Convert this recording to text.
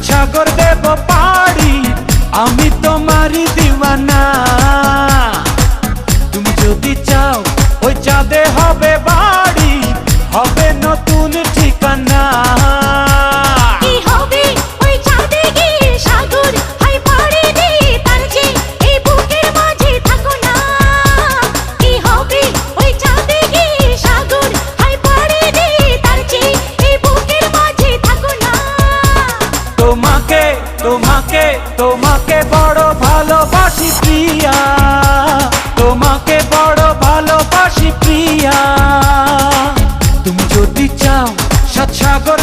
সাগর দেব পাড়ি, আমি তোমারই দিওয়ানা। তুমি যদি চাও ওই চাঁদে হবে বাড়ি, হবে নতুন ঠিকানা। তোমাকে তোমাকে তোমাকে বড় ভালোবাসি প্রিয়া, তোমাকে বড় ভালোবাসি প্রিয়া। তুমি যদি চাও সাত সাগর